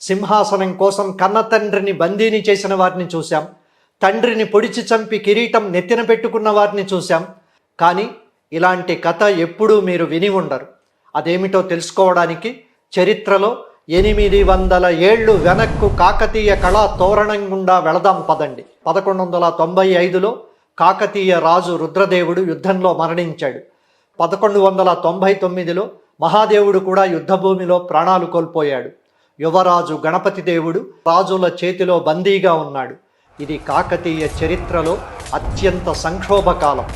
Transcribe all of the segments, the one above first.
సింహాసనం కోసం కన్న తండ్రిని బందీని చేసిన వారిని చూశాం. తండ్రిని పొడిచి చంపి కిరీటం నెత్తిన పెట్టుకున్న వారిని చూశాం. కానీ ఇలాంటి కథ ఎప్పుడూ మీరు విని ఉండరు. అదేమిటో తెలుసుకోవడానికి చరిత్రలో 800 ఏళ్ళు వెనక్కు కాకతీయ కళా తోరణం గుండా వెళదాం పదండి. 1195లో కాకతీయ రాజు రుద్రదేవుడు యుద్ధంలో మరణించాడు. 1199లో మహాదేవుడు కూడా యుద్ధభూమిలో ప్రాణాలు కోల్పోయాడు. యువరాజు గణపతి దేవుడు రాజుల చేతిలో బందీగా ఉన్నాడు. ఇది కాకతీయ చరిత్రలో అత్యంత సంక్షోభకాలం.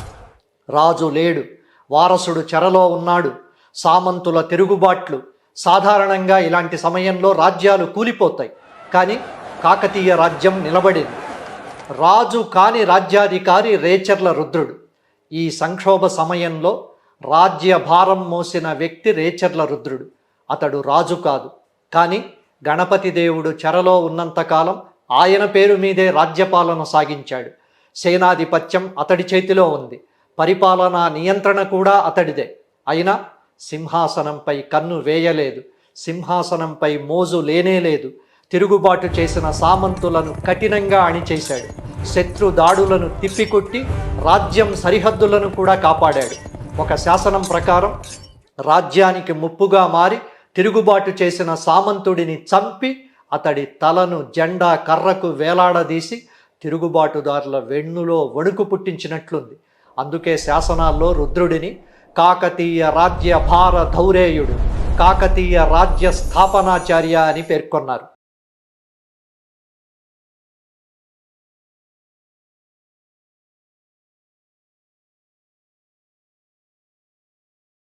రాజు లేడు, వారసుడు చెరలో ఉన్నాడు, సామంతుల తిరుగుబాట్లు. సాధారణంగా ఇలాంటి సమయంలో రాజ్యాలు కూలిపోతాయి. కానీ కాకతీయ రాజ్యం నిలబడింది. రాజు కాని రాజ్యాధికారి రేచర్ల రుద్రుడు. ఈ సంక్షోభ సమయంలో రాజ్య భారం మోసిన వ్యక్తి రేచర్ల రుద్రుడు. అతడు రాజు కాదు, కానీ గణపతి దేవుడు చెరలో ఉన్నంతకాలం ఆయన పేరు మీదే రాజ్యపాలన సాగించాడు. సేనాధిపత్యం అతడి చేతిలో ఉంది, పరిపాలనా నియంత్రణ కూడా అతడిదే. అయినా సింహాసనంపై కన్ను వేయలేదు, సింహాసనంపై మోజు లేనేలేదు. తిరుగుబాటు చేసిన సామంతులను కఠినంగా అణిచేశాడు. శత్రు దాడులను తిప్పికొట్టి రాజ్యం సరిహద్దులను కూడా కాపాడాడు. ఒక శాసనం ప్రకారం రాజ్యానికి ముప్పుగా మారి తిరుగుబాటు చేసిన సామంతుడిని చంపి అతడి తలను జెండా కర్రకు వేలాడదీసి తిరుగుబాటుదారుల వెన్నులో వణుకు పుట్టించినట్లుంది. అందుకే శాసనాల్లో రుద్రుడిని కాకతీయ రాజ్య భార ధౌరేయుడు, కాకతీయ రాజ్య స్థాపనాచార్య అని పేర్కొన్నారు.